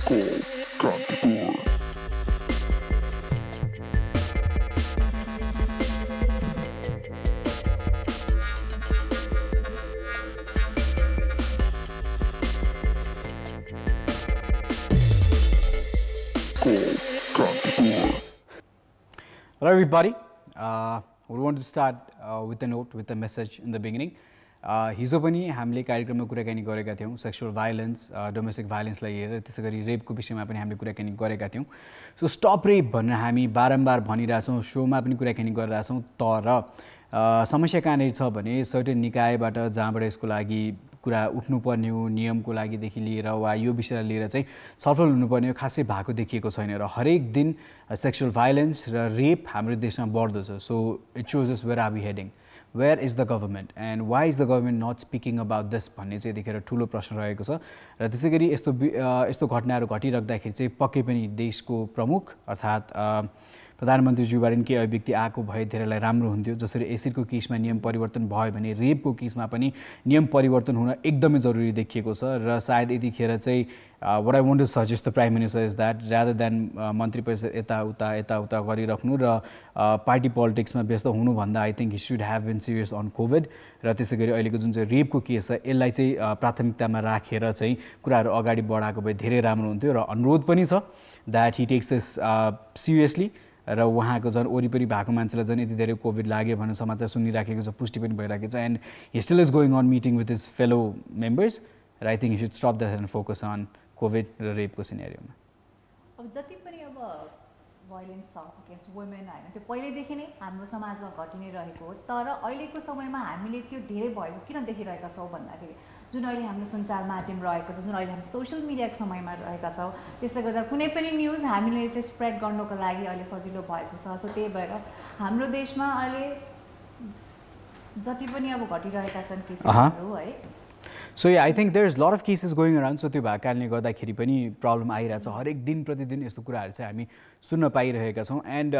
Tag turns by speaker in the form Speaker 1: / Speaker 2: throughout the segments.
Speaker 1: Hello everybody, we want to start with a note, with a message in the beginning. हिजो पनि हामीले कार्यक्रममा कुराकानी गरेका थियौं सेक्सुअल भाइलेन्स डोमेस्टिक भाइलेन्सलाई लिएर त्यसैगरी रेपको विषयमा पनि हामीले कुराकानी गरेका थियौं सो स्टप रेप भनेर हामी बारम्बार भनिरहेछौं शोमा पनि कुराकानी गरिरहेछौं तर समस्या कहाँनिर छ भने सर्टेन निकायबाट जहाँबाट यसको लागि कुरा उठ्नुपर्ने हो नियमको लागि देखि लिएर वा यो विषयलाई लिएर चाहिँ छलफल हुनुपर्ने हो खासै भएको देखिएको छैन र हरेक दिन सेक्सुअल भाइलेन्स र रेप हाम्रो देशमा बढ्दो छ so it shows us where are we heading Where is the government and why is the government not speaking about this भन्ने चाहिँ यतिखेर ठूलो प्रश्न रहेको छ र त्यसैगरी यस्तो घटनाहरू घटिराख्दाखेरि चाहिँ पक्कै पनि देशको प्रमुख अर्थात् प्रधानमन्त्रीज्यूबाट केही अभिव्यक्ति आएको भए धेरैलाई राम्रो हुन्थ्यो जसरी एसिडको केसमा नियम परिवर्तन भयो भने रेपको केसमा पनि नियम परिवर्तन हुन एकदमै जरुरी देखिएको छ र सायद यतिखेर चाहिँ what I want to suggest the Prime Minister is that rather than मन्त्री परिषद यता उता गरिराख्नु र पार्टी पोलिटिक्समा व्यस्त हुनु भन्दा I think he should have been serious on COVID र त्यसैगरी अहिलेको जुन चाहिँ रेपको केस छ यसलाई चाहिँ प्राथमिकतामा राखेर चाहिँ कुराहरू अगाडि बढाएको भए धेरै राम्रो हुन्थ्यो र अनुरोध पनि छ that he takes this seriously र उहाँको जन वरिपरि भएको मान्छेलाई जन यति धेरै कोभिड लाग्यो भन्ने समाचार सुनिराखेको छ पुष्टि पनि भइराखेको छ and he still is going on meeting with his fellow members and I think he should stop that and focus on covid र रेपको सिनेरियोमा
Speaker 2: अब जति पनि अब भाइलेन्स छ अगेन्स्ट वुमेन हैन त्यो पहिलेदेखि नै हाम्रो समाजमा घटि नै रहेको हो तर अहिलेको समयमा हामीले त्यो धेरै भएको किन देखिरहेका छौं भन्दाखेरि जुन अहिले हाम्रो सञ्चार माध्यम रहेको छ जुन अहिले हामी सोशल मिडियाको समयमा रहेका छौं त्यसले गर्दा कुनै पनि न्यूज हामीले चाहिँ स्प्रेड गर्नको लागि अहिले सजिलो भएको छ सो त्यही भएर हाम्रो देशमा अहिले जति पनि अब घटिरहेका छन् केसहरु है
Speaker 1: So yeah, I think there's a lot of cases going around. So त्यो भएको कारणले गर्दाखेरि पनि प्रब्लम आइरहेछ हरेक दिन प्रतिदिन यस्तो कुराहरू चाहिँ हामी सुन्न पाइरहेका छौं एन्ड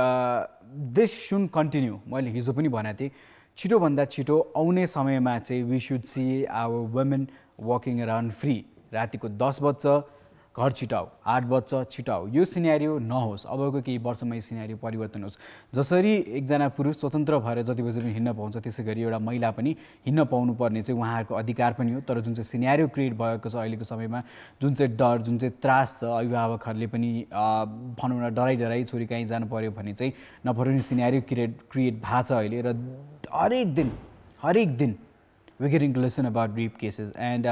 Speaker 1: दिस शुड कन्टिन्यू मैले हिजो पनि भनेको थिएँ छिटो भन्दा छिटो आउने समयमा चाहिँ we should see our women walking around free रातिको 10 बज्छ घर छिटाऊ 8 बज्छ छिटाऊ यो सिनेरियो नहोस् अबको केही वर्षमा यो सिनेरियो परिवर्तन होस् जसरी एकजना पुरुष स्वतन्त्र भएर जति बजे पनि हिँड्न पाउँछ त्यसैगरी एउटा महिला पनि हिँड्न पाउनु पर्ने चाहिँ उहाँहरूको अधिकार पनि हो तर जुन चाहिँ सिनेरियो क्रिएट भएको छ अहिलेको समयमा जुन चाहिँ डर जुन चाहिँ त्रास छ अभिभावकहरूले पनि भनौँ न डराइ छोरी कहीँ जानु पर्यो भने चाहिँ नपराउने सिनेरियो क्रिएट भएको छ अहिले र हरेक दिन we getting to listen about rape cases and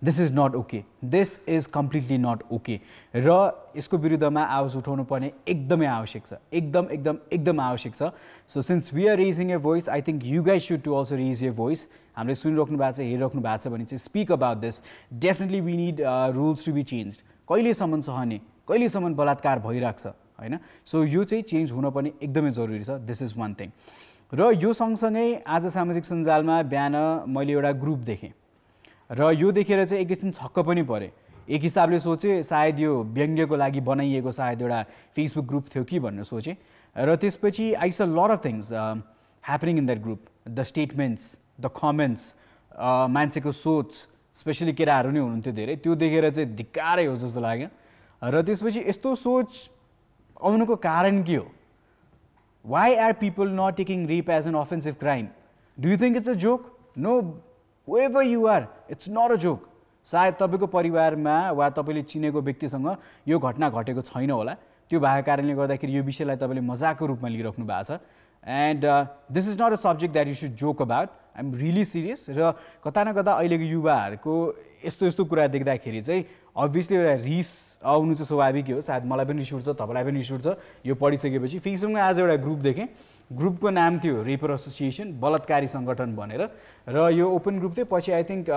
Speaker 1: this is not okay. This is completely not okay. र यसको विरुद्धमा आवाज उठाउनु पर्ने एकदमै आवश्यक छ एकदम आवश्यक छ so since we are raising a voice I think you guys should to also raise your voice हामीले सुनिराख्नु भएको छ हेरिराख्नु भएको छ भने चाहिँ speak about this definitely we need rules to be changed कहिलेसम्म सहने कहिलेसम्म बलात्कार भइराख्छ हैन सो यो चाहिँ चेन्ज हुन पनि एकदमै जरुरी छ this is one thing र यो सँगसँगै आज सामाजिक सञ्जालमा बिहान मैले एउटा ग्रुप देखेँ र यो देखेर चाहिँ एकैछिन छक्क पनि परे एक हिसाबले सोचे सायद यो व्यङ्ग्यको लागि बनाइएको सायद एउटा फेसबुक ग्रुप थियो कि भनेर सोचे र त्यसपछि आई स lot of things happening in that group the statements the comments मान्छेको सोच स्पेसली केटाहरू नै हुनुहुन्थ्यो धेरै त्यो देखेर चाहिँ धिक्कारै हो जस्तो लाग्यो र त्यसपछि यस्तो सोच आउनुको कारण के हो Why are people not taking rape as an offensive crime? Do you think it's a joke? No, whoever you are, it's not a joke. सायद तपाईको परिवारमा वा तपाईले चिनेको व्यक्तिसँग यो घटना घटेको छैन होला त्यो भएको कारणले गर्दाखेरि यो विषयलाई तपाईले मजाकको रूपमा लिइराख्नु भएको छ and this is not a subject that you should joke about. I'm really serious र कता न कता अहिलेको युवाहरुको यस्तो कुरा देख्दाखेरि चाहिँ obviously एउटा रिस आउनु चाहिँ स्वाभाविक हो सायद मलाई पनि रिस उठ्छ तपाईलाई पनि रिस उठ्छ यो पढिसकेपछि फेसबुकमा आज एउटा ग्रुप देखेँ ग्रुपको नाम थियो रेपर एसोसिएसन बलात्कारी संगठन भनेर र यो ओपन ग्रुप थियो पछि आई थिंक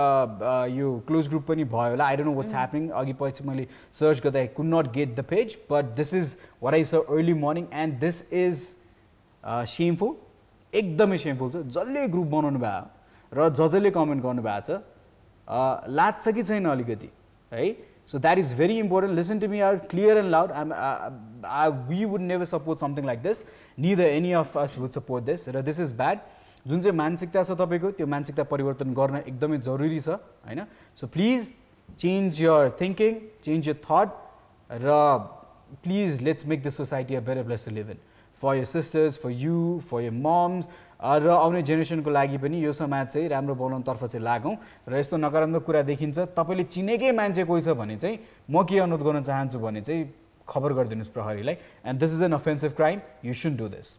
Speaker 1: यो क्लोज ग्रुप पनि भयो होला I don't know what's happening अघि पछि मैले सर्च गर्दा I could not get the page but this is what I saw early morning and this is shameful एकदमै शेमफुल छ जसले ग्रुप बनाउनु भयो र जसले कमेन्ट गर्नु भएको छ लाग्छ कि छैन अलिकति है So that is very important. Listen to me out clear and loud. We would never support something like this. Neither any of us would support this. This is bad. जुन चाहिँ मानसिकता छ तपाईको त्यो मानसिकता परिवर्तन गर्न एकदमै जरुरी छ हैन. So please change your thinking, change your thought र please let's make this society a better place to live in for your sisters, for you, for your moms र आउने जेनेरेसनको लागि पनि यो समाज चाहिँ राम्रो बनाउनतर्फ चाहिँ लागौँ र यस्तो नकारात्मक कुरा देखिन्छ तपाईँले चिनेकै मान्छे कोही छ भने चाहिँ म के अनुरोध गर्न चाहन्छु भने चाहिँ खबर गरिदिनुहोस् प्रहरीलाई and this is an offensive crime, you should do this.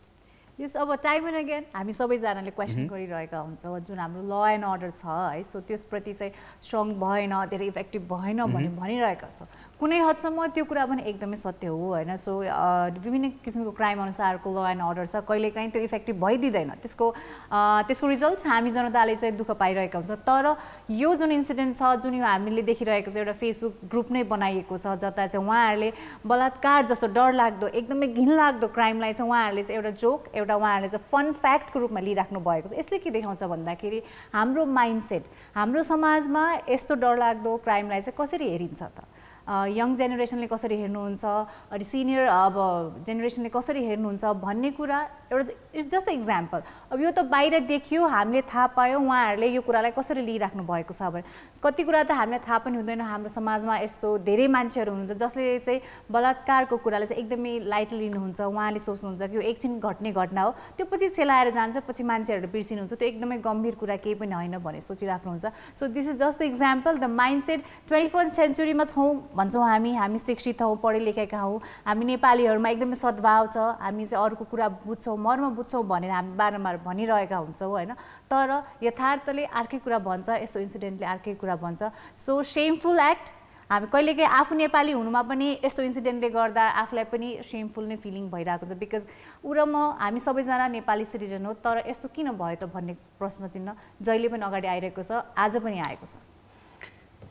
Speaker 2: यस अब टाइम एन्ड अगेन हामी सबैजनाले क्वेसन गरिरहेका हुन्छौँ जुन हाम्रो ल एन्ड अर्डर छ है, सो त्यसप्रति चाहिँ स्ट्रङ भएन, धेरै इफेक्टिभ भएन भने भनिरहेका छौँ। कुनै हदसम्म त्यो कुरा पनि एकदमै सत्य हो होइन। सो विभिन्न किसिमको क्राइम अनुसारको ल एन्ड अर्डर छ, कहिलेकाहीँ त्यो इफेक्टिभ भइदिँदैन, त्यसको रिजल्ट हामी जनताले चाहिँ दुःख पाइरहेका हुन्छ। तर यो जुन इन्सिडेन्ट छ, जुन यो हामीले देखिरहेको छ, एउटा फेसबुक ग्रुप नै बनाइएको छ जता चाहिँ उहाँहरूले बलात्कार जस्तो डरलाग्दो एकदमै घिनलाग्दो क्राइमलाई चाहिँ उहाँहरूले चाहिँ एउटा जोक, एउटा उहाँहरूले चाहिँ फन फ्याक्टको रूपमा लिइराख्नु भएको छ। यसले के देखाउँछ भन्दाखेरि हाम्रो माइन्डसेट, हाम्रो समाजमा यस्तो डरलाग्दो क्राइमलाई चाहिँ कसरी हेरिन्छ त, यङ जेनेरेसनले कसरी हेर्नुहुन्छ, अनि सिनियर अब जेनेरेसनले कसरी हेर्नुहुन्छ भन्ने कुरा एउटा इट्स जस्ट इक्जाम्पल। अब यो त बाहिर देखियो, हामीले थाहा पायौँ, उहाँहरूले यो कुरालाई कसरी लिइराख्नु भएको छ भने कति कुरा त हामीलाई थाहा पनि हुँदैन। हाम्रो समाजमा यस्तो धेरै मान्छेहरू हुनुहुन्छ जसले चाहिँ बलात्कारको कुरालाई चाहिँ एकदमै लाइटली लिनुहुन्छ। उहाँले सोच्नुहुन्छ कि यो एकछिन घट्ने घटना हो, त्यो पछि सेलाएर जान्छ, पछि मान्छेहरू बिर्सिनुहुन्छ, त्यो एकदमै गम्भीर कुरा केही पनि होइन भने सोचिराख्नुहुन्छ। So this is just the example. The mindset 21st सेन्चुरीमा छौँ भन्छौँ हामी शिक्षित हौँ, पढे लेखेका हौँ, हामी नेपालीहरूमा एकदमै सद्भाव छ, हामी चाहिँ अरूको कुरा बुझ्छौँ, मर्म बुझ्छौँ भनेर हामी बारम्बार भनिरहेका हुन्छौँ होइन। तर यथार्थले अर्कै कुरा भन्छ, यस्तो इन्सिडेन्टले अर्कै कुरा भन्छ। So shameful act. हामी कहिलेकाहीँ आफू नेपाली हुनुमा पनि यस्तो इन्सिडेन्टले गर्दा आफूलाई पनि सेमफुल नै फिलिङ भइरहेको छ, बिकज ऊ र म हामी सबैजना नेपाली सिटिजन हो, तर यस्तो किन भयो त भन्ने प्रश्न चिन्ह जहिले पनि अगाडि आइरहेको छ, आज पनि आएको छ।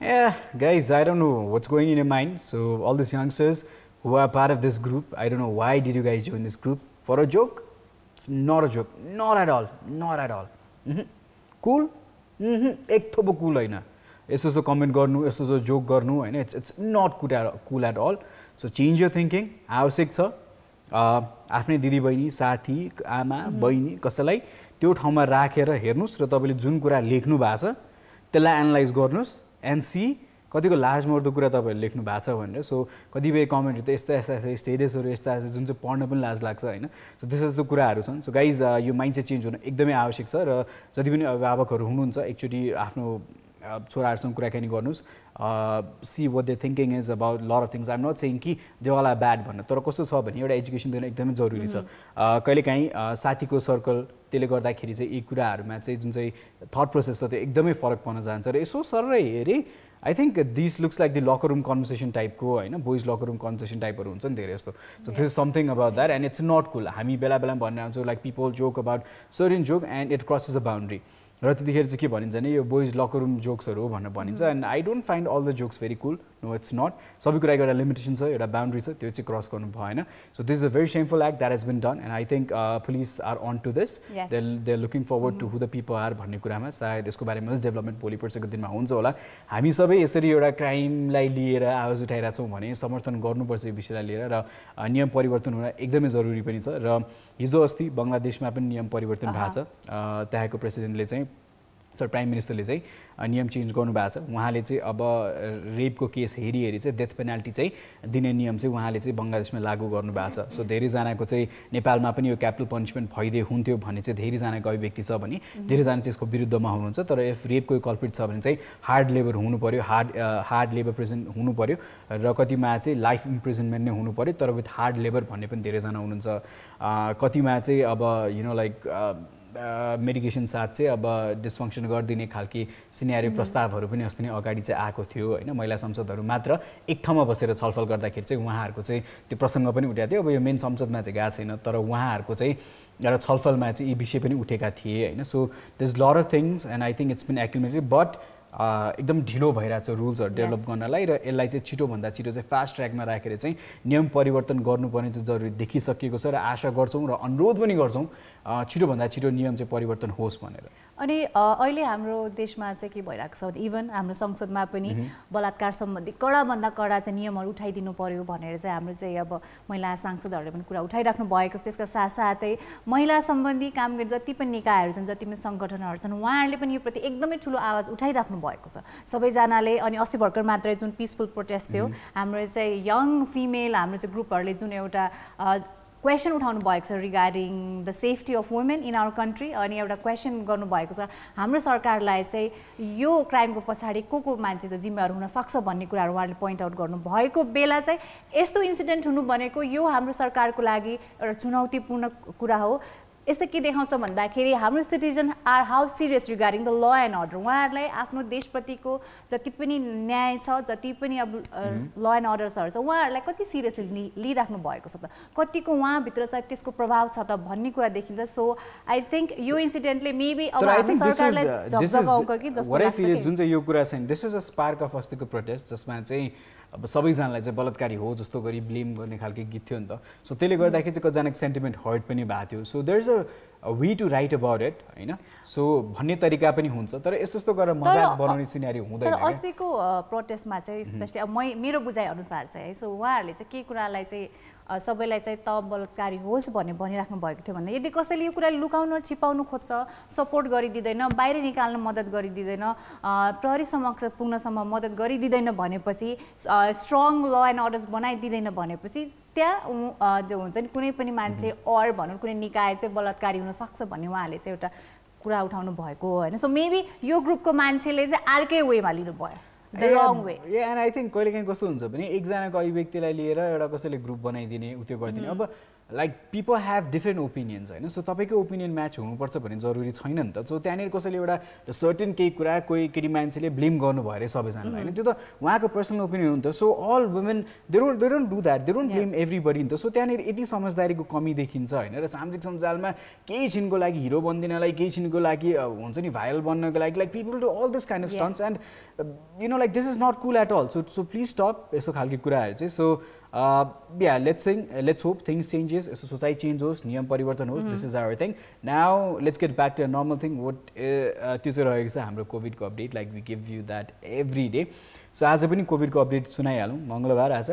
Speaker 1: Yeah, guys, I don't know what's going in your mind. So all these youngsters who are part of this group, I don't know why did you guys join this group? For a joke? It's not a joke. Not at all. Not at all. Cool? एक थोपो cool होइन। यसो comment गर्नु, यसो joke गर्नु हैन, it's not cool at all. So change your thinking. आवश्यक छ आफ्नै दिदी बहिनी, साथी, आमा, बहिनी कसैलाई त्यो ठाउँमा राखेर हेर्नुस् र तपाईले जुन कुरा लेख्नु भएको छ त्यसलाई एनालाइज गर्नुस् एन्ड सी कतिको लाज मर्दो कुरा तपाईँहरूले लेख्नु भएको छ भनेर। सो कतिपय कमेन्टहरू त यस्ता स्टेटसहरू यस्ता जुन चाहिँ पढ्न पनि लाज लाग्छ होइन। सो त्यस्तो कुराहरू छन्। सो गाइज यो माइन्डसेट चेन्ज हुन एकदमै आवश्यक छ र जति पनि अभिभावकहरू हुनुहुन्छ एकचोटि आफ्नो छोराहरूसँग कुराकानी गर्नुहोस्, see what they thinking is about lot of things. I'm not saying कि दे अल आर ब्याड भनेर, तर कस्तो छ भने एउटा एजुकेसन दिन एकदमै जरुरी छ। कहिलेकाहीँ साथीको सर्कल त्यसले गर्दाखेरि चाहिँ यी कुराहरूमा चाहिँ जुन चाहिँ थट प्रोसेस छ त्यो एकदमै फरक पर्न जान्छ र यसो सररै हेरेँ I think this looks like the locker room conversation टाइपको होइन, बोइज लकर रुम कन्भर्सेसन टाइपहरू हुन्छ नि धेरै जस्तो। So this is something about that and it's not cool. हामी बेला बेलामा भन्ने आउँछौँ like people joke about certain joke and it crosses a boundary, र त्यतिखेर चाहिँ के भनिन्छ भने यो बोइज लकर रुम जोक्सहरू हो भनेर भनिन्छ। And I don't find all the jokes very cool, no it's not. सबै कुराको एउटा लिमिटेसन छ, एउटा बााउन्ड्री छ, त्यो चाहिँ क्रस गर्नु भएन। So this is a very shameful act that has been done and I think police are on to this, they are looking forward to who the people are भन्ने कुरामा सायद यसको बारेमा डेभलपमेन्ट भोलि पर्सिको दिनमा हुन्छ होला। हामी सबै यसरी एउटा क्राइमलाई लिएर आवाज उठाइरहेका छौँ भने समर्थन गर्नुपर्छ यो विषयलाई लिएर, र नियम परिवर्तन हुन एकदमै जरुरी पनि छ। र हिजो अस्ति बङ्गलादेशमा पनि नियम परिवर्तन भएको छ। त्यहाँको प्रेसिडेन्टले चाहिँ प्राइम मिनिस्टरले चाहिँ नियम चेन्ज गर्नुभएको छ। उहाँले चाहिँ अब रेपको केस हेरी चाहिँ डेथ पेनाल्टी चाहिँ दिने नियम चाहिँ उहाँले चाहिँ बङ्गलादेशमा लागू गर्नुभएको छ। सो धेरैजनाको चाहिँ नेपालमा पनि यो क्यापिटल पनिसमेन्ट भइदिए हुन्थ्यो भन्ने चाहिँ धेरैजनाको अभिव्यक्ति छ भने धेरैजना चाहिँ यसको विरुद्धमा हुनुहुन्छ। तर इफ रेपको कल्प्रिट छ भने चाहिँ हार्ड लेबर हुनु पऱ्यो, हार्ड लेबर प्रिजन हुनु पऱ्यो, र कतिमा चाहिँ लाइफ इम्प्रिजनमेन्ट नै हुनु पऱ्यो तर विथ हार्ड लेबर भन्ने पनि धेरैजना हुनुहुन्छ। कतिमा चाहिँ अब यु नो लाइक मेडिकेसन साथ चाहिँ अब डिस्फङ्सन गरिदिने खालके सिनेरियो प्रस्तावहरू पनि अस्ति नै अगाडि चाहिँ आएको थियो होइन। महिला संसदहरू मात्र एक ठाउँमा बसेर छलफल गर्दाखेरि चाहिँ उहाँहरूको चाहिँ त्यो प्रसङ्ग पनि उठाएको थियो। अब यो मेन संसदमा चाहिँ गएको छैन तर उहाँहरूको चाहिँ एउटा छलफलमा चाहिँ यी विषय पनि उठेका थिए होइन। So this lot of things and I think it's been accumulated, but एकदम ढिलो भइरहेको छ रुल्सहरू डेभलप गर्नलाई, र यसलाई चाहिँ छिटोभन्दा छिटो चाहिँ फास्ट ट्र्याकमा राखेर चाहिँ नियम परिवर्तन गर्नुपर्ने चाहिँ जरुरी देखिसकेको छ, र आशा गर्छौँ र अनुरोध पनि गर्छौँ छिटोभन्दा छिटो नियम चाहिँ परिवर्तन होस् भनेर।
Speaker 2: अनि अहिले हाम्रो देशमा चाहिँ के भइरहेको छ भने इभन हाम्रो संसदमा पनि बलात्कार सम्बन्धी कडाभन्दा कडा चाहिँ नियमहरू उठाइदिनु पर्यो भनेर चाहिँ हाम्रो चाहिँ अब महिला सांसदहरूले पनि कुरा उठाइराख्नु भएको छ। त्यसका साथसाथै महिला सम्बन्धी काम गर्ने जति पनि निकायहरू छन्, जति पनि सङ्गठनहरू छन्, उहाँहरूले पनि यो प्रति एकदमै ठुलो आवाज उठाइराख्नु भएको छ सबैजनाले। अनि अस्ति भर्खर मात्रै जुन पिसफुल प्रोटेस्ट थियो, हाम्रो चाहिँ यङ फिमेल हाम्रो चाहिँ ग्रुपहरूले जुन एउटा क्वेसन उठाउनु भएको छ regarding the safety of women in our country, अनि एउटा क्वेसन गर्नुभएको छ हाम्रो सरकारलाई चाहिँ यो क्राइमको पछाडि को मान्छे त जिम्मेवार हुन सक्छ भन्ने कुराहरू उहाँहरूले पोइन्ट आउट गर्नुभएको बेला चाहिँ यस्तो इन्सिडेन्ट हुनु भनेको यो हाम्रो सरकारको लागि एउटा चुनौतीपूर्ण कुरा हो। यसले के देखाउँछ भन्दाखेरि हाम्रो citizen are how serious regarding the law and order. उहाँहरूलाई आफ्नो देशप्रतिको जति पनि न्याय छ, जति पनि अब ल एन्ड अर्डर्सहरू छ, उहाँहरूलाई कति सिरियसली लिइराख्नु भएको छ त, कतिको उहाँभित्र चाहिँ त्यसको प्रभाव छ त भन्ने कुरा देखिन्छ। सो आई थिङ्क यो इन्सिडेन्टले मेबी अब हाम्रो सरकारलाई झकझकाउँछ कि जस्तो लाग्छ।
Speaker 1: जुन चाहिँ यो कुरा छ, this was a spark of अस्तिको प्रोटेस्ट जसमा चाहिँ अब सबैजनालाई चाहिँ बलात्कारी हो जस्तो गरी ब्लेम गर्ने खालको गीत थियो नि त। सो त्यसले गर्दाखेरि चाहिँ कतिजनाको सेन्टिमेन्ट हर्ट पनि भएको थियो। So there is a way to write about it होइन, सो भन्ने तरिका पनि हुन्छ, तर यस्तो गरेर मजाक बनाउने सिनेरियो हुँदैन।
Speaker 2: तर अस्तिको प्रोटेस्टमा चाहिँ स्पेसली अब मेरो बुझाइ अनुसार चाहिँ है, सो उहाँहरूले चाहिँ के कुरालाई चाहिँ सबैलाई चाहिँ त बलात्कारी होस् भन्ने भनिराख्नु भएको थियो भन्दा यदि कसैले यो कुरा लुकाउन छिपाउनु खोज्छ, सपोर्ट गरिदिँदैन, बाहिर निकाल्न मद्दत गरिदिँदैन, प्रहरी समक्ष पुग्नसम्म मद्दत गरिदिँदैन भनेपछि, स्ट्रङ ल एन्ड अर्डर्स बनाइदिँदैन भनेपछि त्यहाँ जो हुन्छ नि कुनै पनि मान्छे अर भनौँ कुनै निकाय चाहिँ बलात्कारी हुनसक्छ भन्ने उहाँहरूले चाहिँ एउटा कुरा उठाउनु भएको होइन। सो मेबी यो ग्रुपको मान्छेले चाहिँ अर्कै वेमा लिनुभयो, the wrong way.
Speaker 1: And I think कहिलेकाहीँ कस्तो हुन्छ भने एकजनाको अभिव्यक्तिलाई लिएर एउटा कसैले ग्रुप बनाइदिने उत्यो गरिदिने। अब like people have different opinions होइन, सो तपाईँको ओपिनियन म्याच हुनुपर्छ भन्ने जरुरी छैन नि त। सो त्यहाँनिर कसैले एउटा सर्टेन केही कुरा कोही केटी मान्छेले ब्लेम गर्नुभयो अरे सबैजनालाई होइन, त्यो त उहाँको पर्सनल ओपिनियन हो नि त। So all women they don't do that, they don't blame everybody नि त। सो त्यहाँनिर यति समझदारीको कमी देखिन्छ होइन, र सामाजिक सञ्जालमा केही छिनको लागि हिरो बनिदिनलाई, केही छिनको लागि हुन्छ नि भाइरल बन्नको लागि, like people do all this kind of stunts and you know like this is not cool at all. So please stop यस्तो खालको कुराहरू चाहिँ। So yeah, let's hope things changes, society change होस्, नियम परिवर्तन होस्, this is our thing. Now let's get back to a normal thing. What त्यो चाहिँ रहेको छ हाम्रो कोभिडको update, like we give you that every day. So आज पनि कोभिडको अपडेट सुनाइहालौँ, मङ्गलबार आज।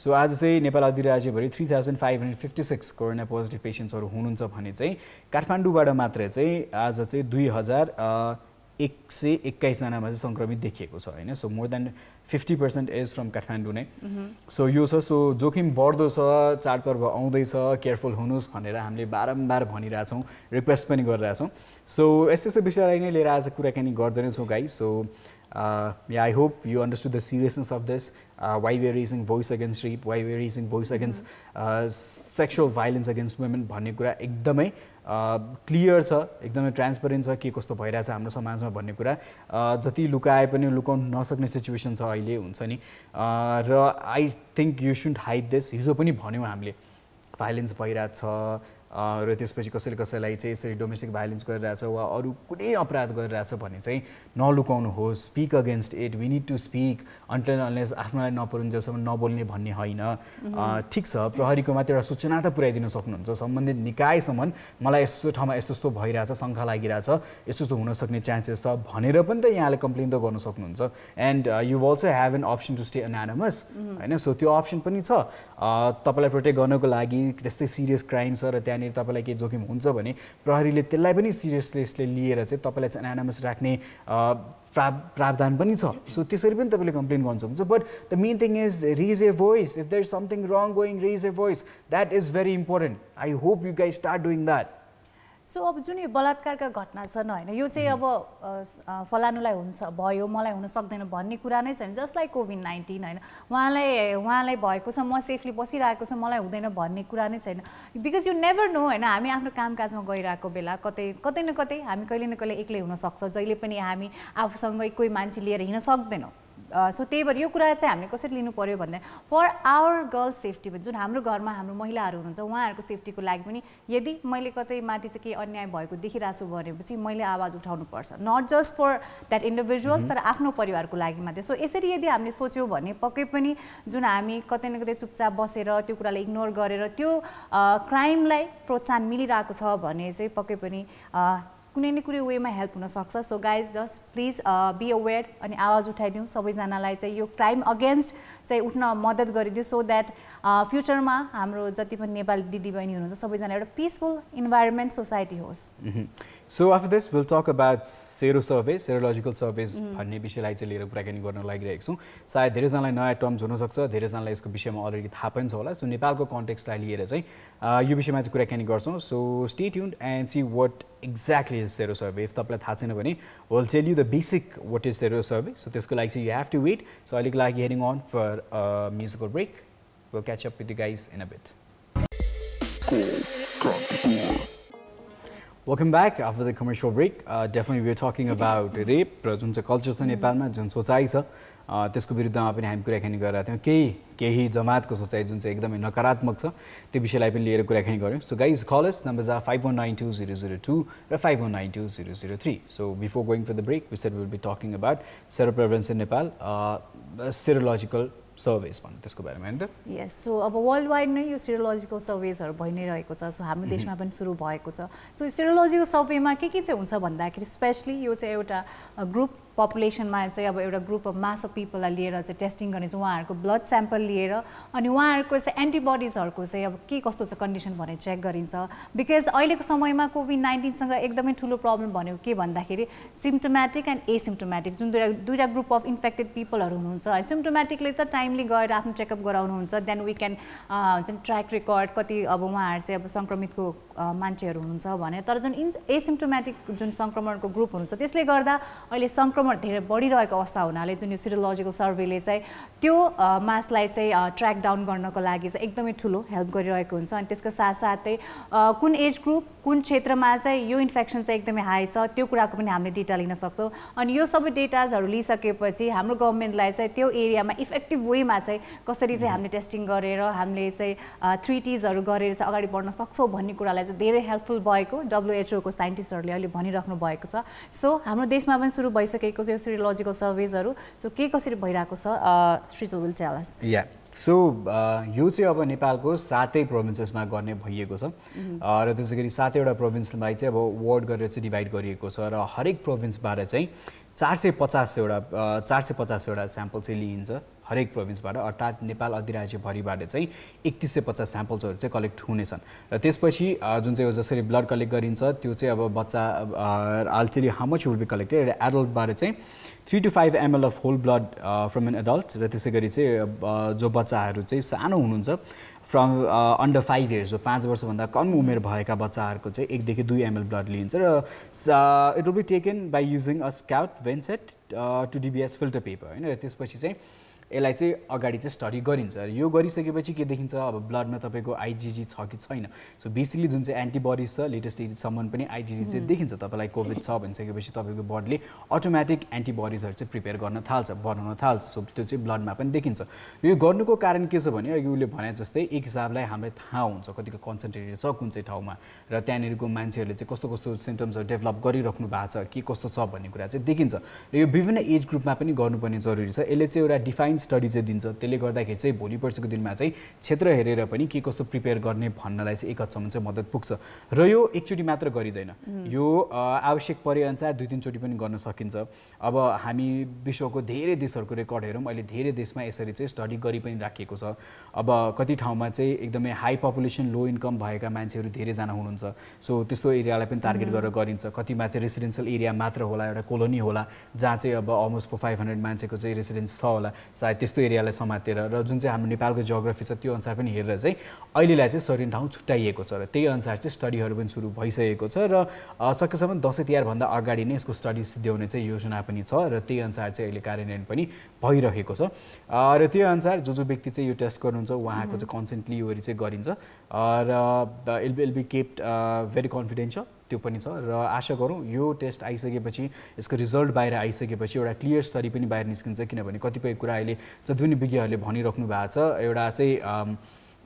Speaker 1: सो आज चाहिँ नेपाल अधिराज्यभरि 3556 कोरोना पोजिटिभ पेसेन्ट्सहरू हुनुहुन्छ भने चाहिँ काठमाडौँबाट मात्रै चाहिँ आज चाहिँ 2121 जनामा चाहिँ सङ्क्रमित देखिएको छ होइन। So more than 50% is from Kathmandu नै। सो यो छ, सो जोखिम बढ्दो छ, चाडपर्व आउँदैछ, केयरफुल हुनुहोस् भनेर हामीले बारम्बार भनिरहेछौँ, रिक्वेस्ट पनि गरिरहेछौँ। सो यस्तो विषयलाई नै लिएर आज कुराकानी गर्दैनछौँ guys. So yeah, I hope you understood the seriousness of this, why we are raising voice against rape, why we are raising voice against sexual violence against women भन्ने कुरा एकदमै क्लियर छ, एकदमै ट्रान्सपेरेन्ट छ के कस्तो भइरहेछ हाम्रो समाजमा भन्ने कुरा। जति लुकाए पनि लुकाउन नसक्ने सिचुएसन छ अहिले हुन्छ नि। र I think you सुन्ट hide this. हिजो पनि भन्यौँ हामीले भाइलेन्स भइरहेछ र त्यसपछि कसैले कसैलाई चाहिँ यसरी डोमेस्टिक भाइलेन्स गरिरहेछ वा अरू कुनै अपराध गरिरहेछ भने चाहिँ नलुकाउनुहोस्, speak against it. We need to speak until unless आफ्नोलाई नपरुन्जेलसम्म नबोल्ने भन्ने होइन। ठिक छ, प्रहरीको मात्र एउटा सूचना त पुर्याइदिन सक्नुहुन्छ, सम्बन्धित निकायसम्म मलाई यस्तो ठाउँमा यस्तो यस्तो भइरहेछ, शङ्का लागिरहेछ, यस्तो यस्तो हुनसक्ने चान्सेस छ भनेर पनि त यहाँले कम्प्लेन त गर्नु सक्नुहुन्छ। And you also have an option to stay anonymous होइन। सो त्यो अप्सन पनि छ तपाईँलाई प्रोटेक्ट गर्नको लागि। त्यस्तै सिरियस क्राइम छ र त्यहाँनिर तपाईँलाई केही जोखिम हुन्छ भने प्रहरीले त्यसलाई पनि सिरियसली लिएर चाहिँ तपाईँलाई चाहिँ एनानिमस राख्ने प्रावधान पनि छ। सो त्यसरी पनि तपाईँले कम्प्लेन गर्न सक्नुहुन्छ। But the main thing is raise a voice. If there is something wrong going, raise a voice, that is very important. I hope you guys start doing that.
Speaker 2: So अब जुन यो बलात्कारका घटना छन् होइन, यो चाहिँ अब फलानुलाई हुन्छ भयो मलाई हुन सक्दैन भन्ने कुरा नै छैन। जस्ट लाइक कोभिड-19 होइन, उहाँलाई भएको छ, म सेफली बसिरहेको छ, मलाई हुँदैन भन्ने कुरा नै छैन। बिकज यु नेभर नो होइन, हामी आफ्नो कामकाजमा गइरहेको बेला कतै न कतै हामी कहिले न कहिले एक्लै हुनसक्छ, जहिले पनि हामी आफूसँगै कोही मान्छे लिएर हिँड्न सक्दैनौँ। सो त्यही भएर यो कुरा चाहिँ हामीले कसरी लिनु पर्यो भन्दा फर आवर गर्ल्स सेफ्टी, जुन हाम्रो घरमा हाम्रो महिलाहरू हुनुहुन्छ उहाँहरूको सेफ्टीको लागि पनि यदि मैले कतै माथि चाहिँ केही अन्याय भएको देखिरहेको छु भनेपछि मैले आवाज उठाउनुपर्छ, not just for that individual तर आफ्नो परिवारको लागि मात्रै। सो यसरी यदि हामीले सोच्यौँ भने पक्कै पनि जुन हामी कतै न कतै चुपचाप बसेर त्यो कुरालाई इग्नोर गरेर त्यो क्राइमलाई प्रोत्साहन मिलिरहेको छ भने चाहिँ पक्कै पनि कुनै न कुनै वेमा हेल्प हुनसक्छ। So guys just please be aware अनि आवाज उठाइदिउँ, सबैजनालाई चाहिँ यो क्राइम अगेन्स्ट चाहिँ उठ्न मद्दत गरिदिउँ सो द्याट फ्युचरमा हाम्रो जति पनि नेपाली दिदीबहिनी हुनुहुन्छ सबैजना एउटा पिसफुल इन्भाइरोमेन्ट सोसाइटी होस्।
Speaker 1: So after this, we'll talk about sero surveys, serological surveys भन्ने विषयलाई चाहिँ लिएर कुराकानी गर्न लागिरहेको छौँ। सायद धेरैजनालाई नयाँ टर्म्स हुनसक्छ, धेरैजनालाई यसको विषयमा अलरेडी थाहा पनि छ होला। सो नेपालको कन्टेक्स्टलाई लिएर चाहिँ यो विषयमा चाहिँ कुराकानी गर्छौँ। So stay tuned and see what exactly is sero survey. If तपाईँलाई थाहा छैन भने will tell you the basic what is sero survey. So त्यसको लागि चाहिँ you have to wait. So अहिलेको लागि heading on for musical break. Will catch up with you guys in a bit. Welcome back after the commercial break. Definitely we are talking about rape र जुन चाहिँ culture छ नेपालमा, जुन सोचाइ छ त्यसको विरुद्धमा पनि हामी कुराकानी गरिरहेका थियौँ। केही जमातको सोचाइ जुन चाहिँ एकदमै नकारात्मक छ त्यो विषयलाई पनि लिएर कुराकानी गऱ्यौँ। So guys call us, numbers are 51920002 र 51920003. So before going for the break we said we will be talking about sero prevalence in Nepal, serological surveys भन्नु त्यसको बारेमा हैन त?
Speaker 2: यस। सो अब वर्ल्ड वाइड नै यो सेरोलोजिकल सर्वेजहरू भइ नै रहेको छ। सो हाम्रो देशमा पनि सुरु भएको छ। सो सेरोलोजिकल सर्वेमा के चाहिँ हुन्छ भन्दाखेरि स्पेशली यो चाहिँ एउटा ग्रुप पपुलेसनमा चाहिँ अब एउटा ग्रुप अफ मास अफ पिपललाई लिएर चाहिँ टेस्टिङ गर्ने चाहिँ उहाँहरूको ब्लड स्याम्पल लिएर अनि उहाँहरूको चाहिँ एन्टिबडिजहरूको चाहिँ अब के कस्तो छ कन्डिसन भनेर चेक गरिन्छ। बिकज अहिलेको समयमा कोभिड-19सँग एकदमै ठुलो प्रब्लम भनेको के भन्दाखेरि सिम्टोमेटिक एन्ड एसिम्टोमेटिक जुन दुईवटा ग्रुप अफ इन्फेक्टेड पिपलहरू हुनुहुन्छ है। सिम्टोमेटिकले त टाइमली गएर आफ्नो चेकअप गराउनुहुन्छ, देन वी क्यान हुन्छ ट्र्याक रेकर्ड कति अब उहाँहरू चाहिँ अब सङ्क्रमितको मान्छेहरू हुनुहुन्छ भने। तर जुन एसिम्टोमेटिक जुन सङ्क्रमणको ग्रुप हुनुहुन्छ त्यसले गर्दा अहिले सङ्क्रमण धेरै बढिरहेको अवस्था हुनाले जुन यो सेरोलोजिकल सर्वेले चाहिँ त्यो मासलाई चाहिँ ट्र्याक डाउन गर्नको लागि चाहिँ एकदमै ठुलो हेल्प गरिरहेको हुन्छ। अनि त्यसको साथसाथै कुन एज ग्रुप कुन क्षेत्रमा चाहिँ यो इन्फेक्सन चाहिँ एकदमै हाई छ त्यो कुराको पनि हामीले डेटा लिन सक्छौँ। अनि यो सबै डेटाजहरू लिइसकेपछि हाम्रो गभर्मेन्टलाई चाहिँ त्यो एरियामा इफेक्टिभ वेमा चाहिँ कसरी चाहिँ हामीले टेस्टिङ गरेर हामीले चाहिँ 3Ts गरेर चाहिँ अगाडि बढ्न सक्छौँ भन्ने कुरालाई चाहिँ धेरै हेल्पफुल भएको WHO को साइन्टिस्टहरूले अहिले भनिराख्नु भएको छ। सो हाम्रो देशमा पनि सुरु भइसकेको यो सेरोलोजिकल सर्वेजहरू। सो के कसरी भइरहेको छ Shrijal will tell us.
Speaker 1: Yeah so यो चाहिँ अब नेपालको 7 प्रोभिन्सेसमा गर्ने भइएको छ र त्यसै गरी 7वटा प्रोभिन्सलाई चाहिँ अब वार्ड गरेर चाहिँ डिभाइड गरिएको छ र हरेक प्रोभिन्सबाट चाहिँ 450वटा स्याम्पल चाहिँ लिइन्छ हरेक प्रोभिन्सबाट। अर्थात् नेपाल अधिराज्यभरिबाट चाहिँ 3150 स्याम्पल्सहरू चाहिँ कलेक्ट हुनेछन् र त्यसपछि जुन चाहिँ जसरी ब्लड कलेक्ट गरिन्छ त्यो चाहिँ अब बच्चा ultimately how much will be collected र एडल्टबाट चाहिँ 3 to 5 ml of whole blood from an adult र त्यसै गरी चाहिँ जो बच्चाहरू चाहिँ सानो हुनुहुन्छ फ्रम अन्डर 5 years, 5 वर्षभन्दा कम उमेर भएका बच्चाहरूको चाहिँ 1 देखि 2 ml ब्लड लिइन्छ र it will be taken by using a scalp भेन्सेट टु DBS फिल्टर पेपर होइन। र त्यसपछि चाहिँ यसलाई चाहिँ अगाडि चाहिँ स्टडी गरिन्छ। यो गरिसकेपछि के देखिन्छ अब ब्लडमा तपाईँको IgG छ कि छैन। सो बेसिकली जुन चाहिँ एन्टिबडिज छ लेटेस्ट एजसम्म पनि IgG चाहिँ देखिन्छ। तपाईँलाई कोभिड छ भनिसकेपछि तपाईँको बडीले अटोमेटिक एन्टिबडिजहरू चाहिँ प्रिपेयर गर्न थाल्छ, बनाउन थाल्छ। सो त्यो चाहिँ ब्लडमा पनि देखिन्छ। यो गर्नुको कारण के छ भने अघि उसले भने जस्तै एक हिसाबलाई हामीलाई थाहा हुन्छ कतिको कन्सन्ट्रेटेड छ कुन चाहिँ ठाउँमा र त्यहाँनिरको मान्छेहरूले चाहिँ कस्तो कस्तो सिम्टम्सहरू डेभलप गरिराख्नु भएको छ के कस्तो छ भन्ने कुरा चाहिँ देखिन्छ। र यो विभिन्न एज ग्रुपमा पनि गर्नुपर्ने जरुरी छ। यसले चाहिँ एउटा डिफाइन स्टडी चाहिँ दिन्छ। त्यसले गर्दाखेरि चाहिँ भोलि पर्सिको दिनमा चाहिँ क्षेत्र हेरेर पनि के कस्तो प्रिपेयर गर्ने भन्नलाई चाहिँ एक हदसम्म चाहिँ मद्दत पुग्छ। र यो एकचोटि मात्र गरिँदैन, यो आवश्यक परे अनुसार 2-3 चोटि पनि गर्न सकिन्छ। अब हामी विश्वको धेरै देशहरूको रेकर्ड हेरौँ, अहिले धेरै देशमा यसरी चाहिँ स्टडी गरी पनि राखिएको छ। अब कति ठाउँमा चाहिँ एकदमै हाई पपुलेसन लो इन्कम भएका मान्छेहरू धेरैजना हुनुहुन्छ। सो त्यस्तो एरियालाई पनि टार्गेट गरेर गरिन्छ। कतिमा चाहिँ रेसिडेन्सियल एरिया मात्र होला, एउटा कोलोनी होला जहाँ चाहिँ अब अलमोस्ट 500 मान्छेको चाहिँ रेसिडेन्स छ होला सायद त्यस्तो एरियालाई समातेर। र जुन चाहिँ हाम्रो नेपालको जियोग्राफी छ त्यो अनुसार पनि हेरेर चाहिँ अहिलेलाई चाहिँ सर्टेन ठाउँ छुट्याइएको छ र त्यही अनुसार चाहिँ स्टडीहरू पनि सुरु भइसकेको छ र सकेसम्म दसैँ तिहारभन्दा अगाडि नै यसको स्टडी सिद्ध्याउने चाहिँ योजना पनि छ र त्यही अनुसार चाहिँ अहिले कार्यान्वयन पनि भइरहेको छ। र त्यही अनुसार जो व्यक्ति चाहिँ यो टेस्ट गर्नुहुन्छ उहाँको चाहिँ कन्सेन्टली यो चाहिँ गरिन्छ र इल बी केप्ड भेरी कन्फिडेन्सियल त्यो पनि छ। र आशा गरौँ यो टेस्ट आइसकेपछि यसको रिजल्ट बाहिर आइसकेपछि एउटा क्लियर स्टडी पनि बाहिर निस्किन्छ। किनभने कतिपय कुरा अहिले जति पनि विज्ञहरूले भनिराख्नु भएको छ एउटा चाहिँ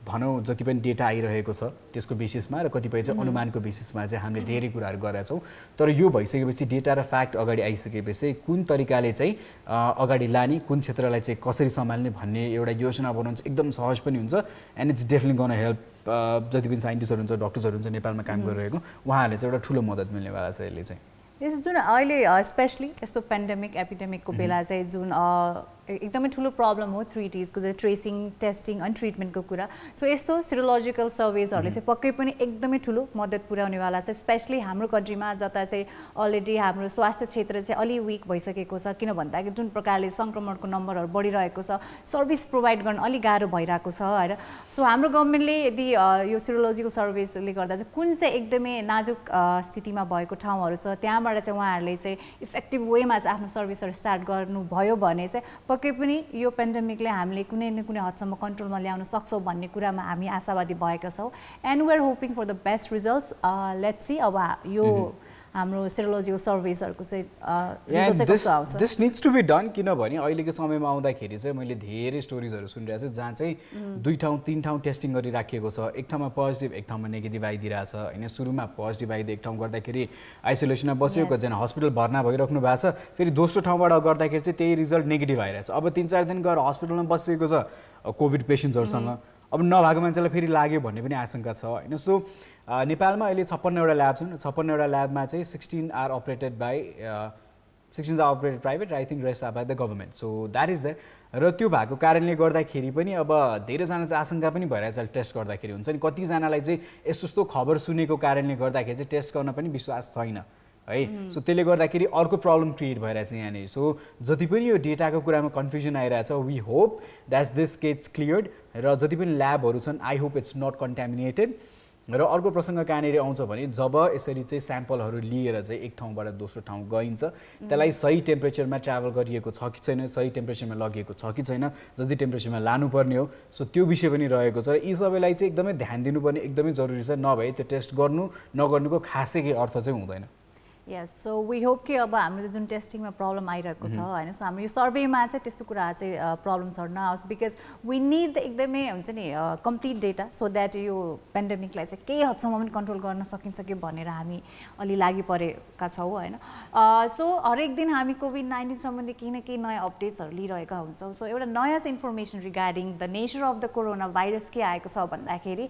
Speaker 1: भनौँ जति पनि डेटा आइरहेको छ त्यसको बेसिसमा र कतिपय चाहिँ अनुमानको बेसिसमा चाहिँ हामीले धेरै कुराहरू गरेका छौँ। तर यो भइसकेपछि डेटा र फ्याक्ट अगाडि आइसकेपछि कुन तरिकाले चाहिँ अगाडि लाने, कुन क्षेत्रलाई चाहिँ कसरी सम्हाल्ने भन्ने एउटा योजना बनाउनु चाहिँ एकदम सहज पनि हुन्छ and it's definitely gonna help जति पनि साइन्टिस्टहरू हुन्छ, डक्टर्सहरू हुन्छ नेपालमा काम गरिरहेको उहाँहरूले चाहिँ एउटा ठुलो मद्दत मिल्नेवाला छ यसले चाहिँ।
Speaker 2: यस जुन अहिले स्पेसली यस्तो पेन्डेमिक एपिडेमिकको बेला चाहिँ जुन एकदमै ठुलो प्रब्लम हो 3Ts को चाहिँ ट्रेसिङ, टेस्टिङ अनि ट्रिटमेन्टको कुरा। सो यस्तो सिरोलोजिकल सर्भेजहरूले चाहिँ पक्कै पनि एकदमै ठुलो मद्दत पुर्याउनेवाला छ, स्पेसली हाम्रो कन्ट्रीमा जता चाहिँ अलरेडी हाम्रो स्वास्थ्य क्षेत्र चाहिँ अलि विक भइसकेको छ। किन भन्दाखेरि जुन प्रकारले सङ्क्रमणको नम्बरहरू बढिरहेको छ, सर्भिस प्रोभाइड गर्न अलिक गाह्रो भइरहेको छ होइन। सो हाम्रो गभर्मेन्टले यदि यो सिरोलोजिकल सर्भिसले गर्दा चाहिँ कुन चाहिँ एकदमै नाजुक स्थितिमा भएको ठाउँहरू छ त्यहाँबाट चाहिँ उहाँहरूले चाहिँ इफेक्टिभ वेमा चाहिँ आफ्नो सर्भिसहरू स्टार्ट गर्नुभयो भने चाहिँ पक्कै पनि यो पेन्डेमिकले हामीले कुनै न कुनै हदसम्म कन्ट्रोलमा ल्याउन सक्छौँ भन्ने कुरामा हामी आशावादी भएका छौँ and we are hoping for the best results. Let's see अब यो हाम्रो सेरोलोजिकल सर्भिसहरूको चाहिँ कस्तो आउँछ।
Speaker 1: This needs to be done किनभने अहिलेको समयमा आउँदाखेरि चाहिँ मैले धेरै स्टोरिजहरू सुनिरहेको छु जहाँ चाहिँ 2 ठाउँ 3 ठाउँ टेस्टिङ गरिराखिएको छ, एक ठाउँमा पोजिटिभ एक ठाउँमा नेगेटिभ आइदिरहेछ होइन। सुरुमा पोजिटिभ आइदियो, एक ठाउँ गर्दाखेरि आइसोलेसनमा बस्यो, कतिजना हस्पिटल भर्ना भइराख्नु भएको छ, फेरि दोस्रो ठाउँबाट गर्दाखेरि चाहिँ त्यही रिजल्ट नेगेटिभ आइरहेछ। अब 3-4 दिन गएर हस्पिटलमा बसिएको छ कोभिड पेसेन्ट्सहरूसँग, अब नभएको मान्छेलाई फेरि लाग्यो भन्ने पनि आशंका छ होइन। सो नेपालमा अहिले 56वटा ल्याब छन्, 56वटा ल्याबमा चाहिँ 16 are operated private, I think rest are by the government. So that is that. र त्यो भएको कारणले गर्दाखेरि पनि अब धेरैजना चाहिँ आशंका पनि भइरहेछ टेस्ट गर्दाखेरि हुन्छ नि, कतिजनालाई चाहिँ यस्तो खबर सुनेको कारणले गर्दाखेरि चाहिँ टेस्ट गर्न पनि विश्वास छैन है। सो त्यसले गर्दाखेरि अर्को प्रब्लम क्रिएट भइरहेछ यहाँनिर। सो जति पनि यो डेटाको कुरामा कन्फ्युजन आइरहेछ, we hope that's this gets cleared र जति पनि ल्याबहरू छन् I hope it's not contaminated. र अर्को प्रसङ्ग कहाँनिर आउँछ भने जब यसरी चाहिँ स्याम्पलहरू लिएर चाहिँ एक ठाउँबाट दोस्रो ठाउँ गइन्छ त्यसलाई सही टेम्परेचरमा ट्राभल गरिएको छ कि छैन, सही टेम्परेचरमा लगिएको छ कि छैन, जति टेम्परेचरमा लानुपर्ने हो। सो त्यो विषय पनि रहेको छ र यी सबैलाई चाहिँ एकदमै ध्यान दिनुपर्ने एकदमै जरुरी छ, नभए त्यो टेस्ट गर्नु नगर्नुको खासै केही अर्थ चाहिँ हुँदैन।
Speaker 2: यस, सो वी होप कि अब हाम्रो जुन टेस्टिङमा प्रब्लम आइरहेको छ होइन, सो हाम्रो यो सर्वेमा चाहिँ त्यस्तो कुरा चाहिँ प्रब्लम्सहरू नआओस्, बिकज वी निड एकदमै हुन्छ नि कम्प्लिट डेटा सो द्याट यो पेन्डेमिकलाई चाहिँ केही हदसम्म पनि कन्ट्रोल गर्न सकिन्छ कि भनेर हामी अलि लागि परेका छौँ होइन। सो हरेक दिन हामी कोभिड-19 सम्बन्धी केही न केही नयाँ अपडेट्सहरू लिइरहेका हुन्छौँ। सो एउटा नयाँ चाहिँ information regarding the nature of the corona virus के आएको छ भन्दाखेरि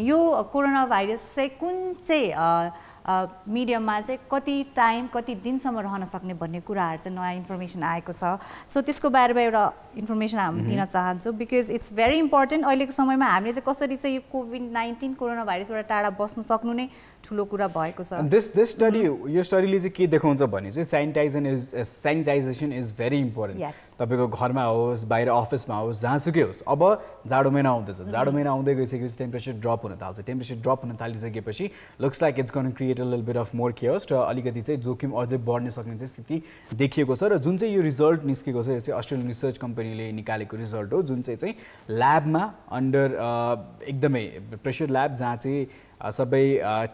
Speaker 2: यो कोरोना भाइरस चाहिँ कुन चाहिँ मिडियममा चाहिँ कति टाइम कति दिनसम्म रहन सक्ने भन्ने कुराहरू चाहिँ नयाँ इन्फर्मेसन आएको छ। सो त्यसको बारेमा एउटा इन्फर्मेसन हामी दिन चाहन्छौँ बिकज इट्स भेरी इम्पोर्टेन्ट। अहिलेको समयमा हामीले चाहिँ कसरी चाहिँ यो कोभिड-19 कोरोना भाइरसबाट टाढा बस्न सक्नु नै ठुलो कुरा भएको छ।
Speaker 1: दिस स्टडी यो स्टडीले चाहिँ के देखाउँछ भने चाहिँ सेनिटाइजेसन इज भेरी इम्पोर्टेन्ट। तपाईँको घरमा होस्, बाहिर अफिसमा होस्, जहाँसुकै होस्। अब जाडो महिना आउँदैछ, जाडो महिना आउँदै गइसकेपछि टेम्परेचर ड्रप हुन थाल्छ, टेम्परेचर ड्रप हुन थालिसकेपछि looks like it's gonna create a little bit of more cares र अलिकति चाहिँ जोखिम अझै बढ्न सक्ने चाहिँ स्थिति देखिएको छ। र जुन चाहिँ यो रिजल्ट निस्केको छ यो चाहिँ अस्ट्रेलियन रिसर्च कम्पनीले निकालेको रिजल्ट हो, जुन चाहिँ ल्याबमा अन्डर एकदमै प्रेसर ल्याब जहाँ चाहिँ सबै